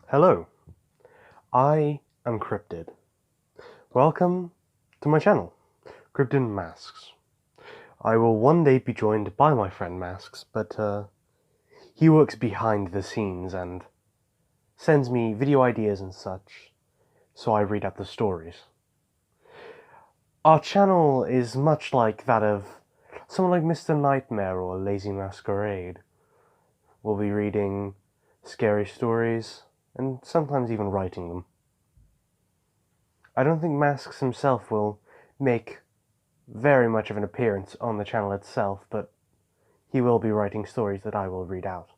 Hello, I am Cryptid. Welcome to my channel, Cryptid Masks. I will one day be joined by my friend Masks, but he works behind the scenes and sends me video ideas and such, so I read out the stories. Our channel is much like that of someone like Mr. Nightmare or Lazy Masquerade. We'll be reading scary stories and sometimes even writing them. I don't think Masks himself will make very much of an appearance on the channel itself, but he will be writing stories that I will read out.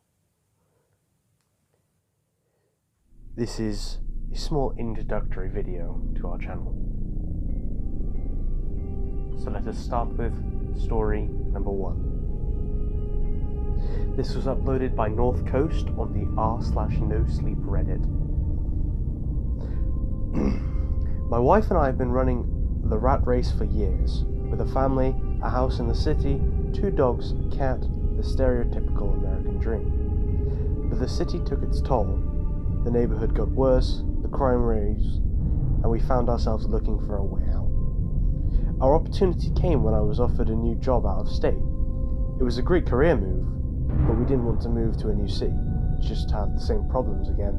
This is a small introductory video to our channel. So let us start with story number 1. This was uploaded by North Coast on the r/NoSleep Reddit. My wife and I have been running the rat race for years, with a family, a house in the city, 2 dogs, a cat, the stereotypical American dream. But the city took its toll, the neighborhood got worse, the crime rose, and we found ourselves looking for a way out. Our opportunity came when I was offered a new job out of state. It was a great career move, but we didn't want to move to a new city, just to have the same problems again.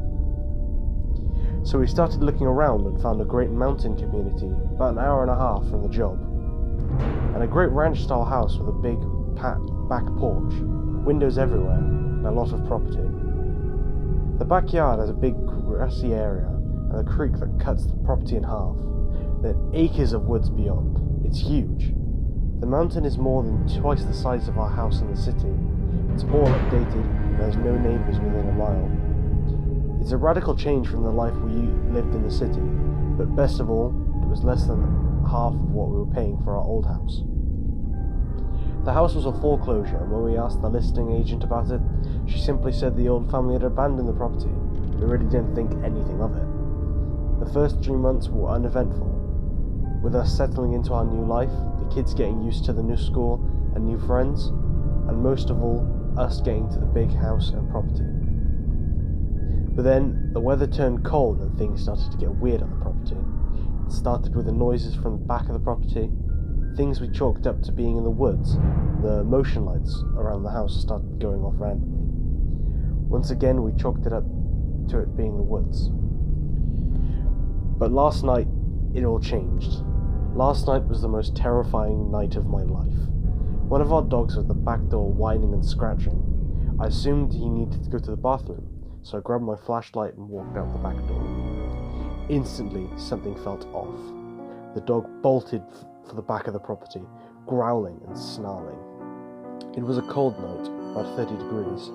So we started looking around and found a great mountain community about an hour and a half from the job, and a great ranch-style house with a big back porch, windows everywhere, and a lot of property. The backyard has a big grassy area and a creek that cuts the property in half, then acres of woods beyond. It's huge. The mountain is more than twice the size of our house in the city. It's all updated and there's no neighbours within a mile. It's a radical change from the life we lived in the city, but best of all, it was less than half of what we were paying for our old house. The house was a foreclosure, and when we asked the listing agent about it, she simply said the old family had abandoned the property. We really didn't think anything of it. The first 3 months were uneventful, with us settling into our new life, the kids getting used to the new school and new friends, and most of all, us getting to the big house and property. But then, the weather turned cold and things started to get weird on the property. It started with the noises from the back of the property, things we chalked up to being in the woods. The motion lights around the house started going off randomly. Once again, we chalked it up to it being the woods. But last night, it all changed. Last night was the most terrifying night of my life. One of our dogs was at the back door whining and scratching. I assumed he needed to go to the bathroom, so I grabbed my flashlight and walked out the back door. Instantly, something felt off. The dog bolted for the back of the property, growling and snarling. It was a cold night, about 30 degrees,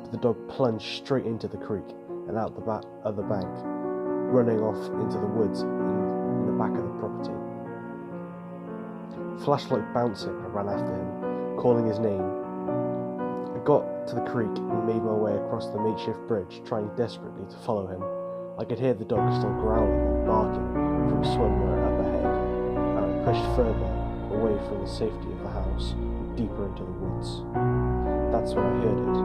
but the dog plunged straight into the creek and out the other bank, running off into the woods in the back of the property. Flashlight bouncing, I ran after him, calling his name. I got to the creek and made my way across the makeshift bridge, trying desperately to follow him. I could hear the dog still growling and barking from somewhere up ahead, and I pushed further away from the safety of the house and deeper into the woods. That's when I heard it,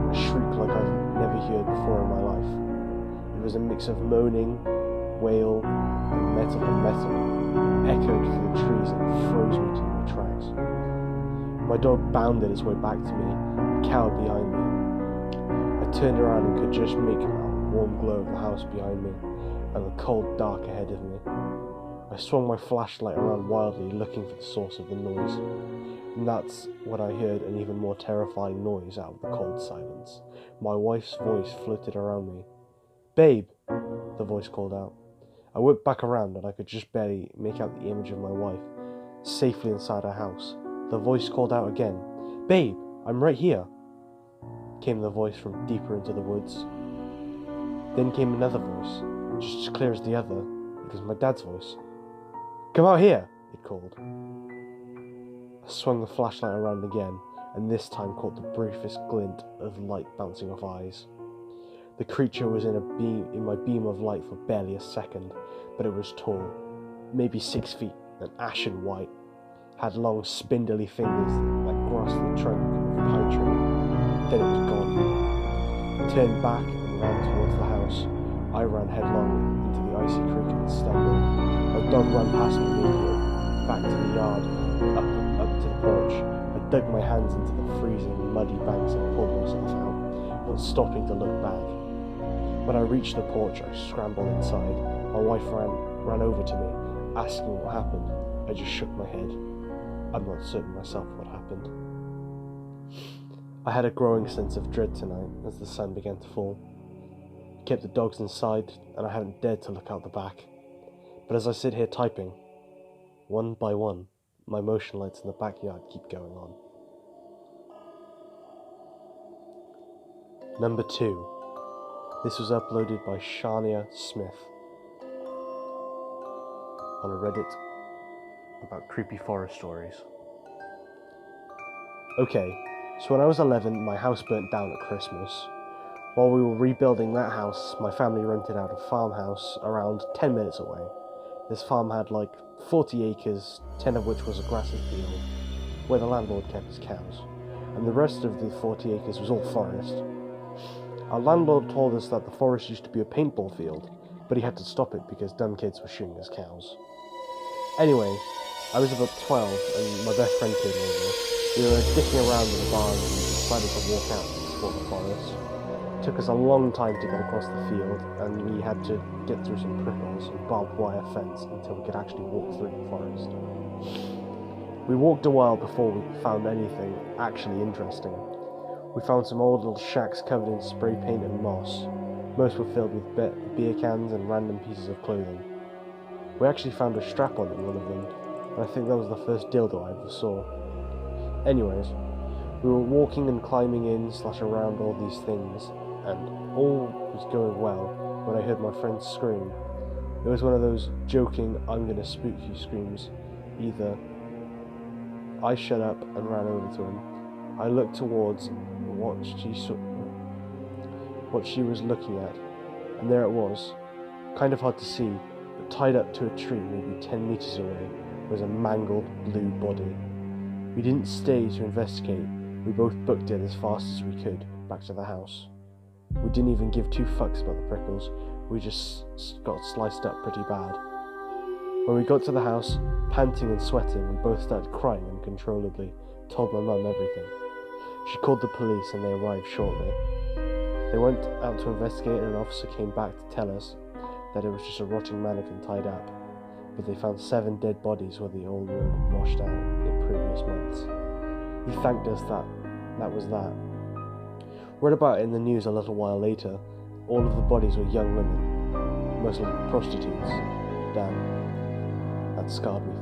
a shriek like I've never heard before in my life. It was a mix of moaning, wail, and metal, echoed through the trees and froze me to my tracks. My dog bounded his way back to me and cowered behind me. I turned around and could just make out the warm glow of the house behind me and the cold dark ahead of me. I swung my flashlight around wildly, looking for the source of the noise. And that's when I heard an even more terrifying noise out of the cold silence. My wife's voice floated around me. "Babe," the voice called out. I whipped back around and I could just barely make out the image of my wife, safely inside her house. The voice called out again. "Babe, I'm right here," came the voice from deeper into the woods. Then came another voice, just as clear as the other. It was my dad's voice. "Come out here," it called. I swung the flashlight around again, and this time caught the briefest glint of light bouncing off eyes. The creature was in my beam of light for barely a second, but it was tall, maybe 6 feet, and ashen white, had long spindly fingers that grasped the trunk of a pine tree. Then it was gone. Turned back and ran towards the house, I ran headlong into the icy creek and stumbled. My dog ran past me immediately, back to the yard, up to the porch. I dug my hands into the freezing, muddy banks and pulled myself out, not stopping to look back. When I reached the porch, I scrambled inside. My wife ran over to me, asking what happened. I just shook my head. I'm not certain myself what happened. I had a growing sense of dread tonight as the sun began to fall. I kept the dogs inside, and I hadn't dared to look out the back. But as I sit here typing, one by one, my motion lights in the backyard keep going on. Number 2. This was uploaded by Shania Smith on a Reddit about creepy forest stories. Okay, so when I was 11, my house burnt down at Christmas. While we were rebuilding that house, my family rented out a farmhouse around 10 minutes away. This farm had like 40 acres, 10 of which was a grassy field, where the landlord kept his cows, and the rest of the 40 acres was all forest. Our landlord told us that the forest used to be a paintball field, but he had to stop it because dumb kids were shooting his cows. Anyway, I was about 12 and my best friend came over. We were dicking around in the barn and we decided to walk out and explore the forest. It took us a long time to get across the field, and we had to get through some prickles and barbed wire fence until we could actually walk through the forest. We walked a while before we found anything actually interesting. We found some old little shacks covered in spray paint and moss. Most were filled with beer cans and random pieces of clothing. We actually found a strap-on in one of them, and I think that was the first dildo I ever saw. Anyways, we were walking and climbing in / around all these things, and all was going well when I heard my friend scream. It was one of those joking, I'm gonna spook you screams. Either I shut up and ran over to him. I looked towards what she was looking at, and there it was, kind of hard to see, but tied up to a tree maybe 10 meters away was a mangled blue body. We didn't stay to investigate, we both booked it as fast as we could back to the house. We didn't even give 2 fucks about the prickles, we just got sliced up pretty bad. When we got to the house, panting and sweating, we both started crying uncontrollably, told my mum everything. She called the police and they arrived shortly. They went out to investigate and an officer came back to tell us that it was just a rotting mannequin tied up, but they found 7 dead bodies where the old road had washed out in previous months. He thanked us that was that. Read about it in the news a little while later. All of the bodies were young women, most likely prostitutes. Damn, that scarred me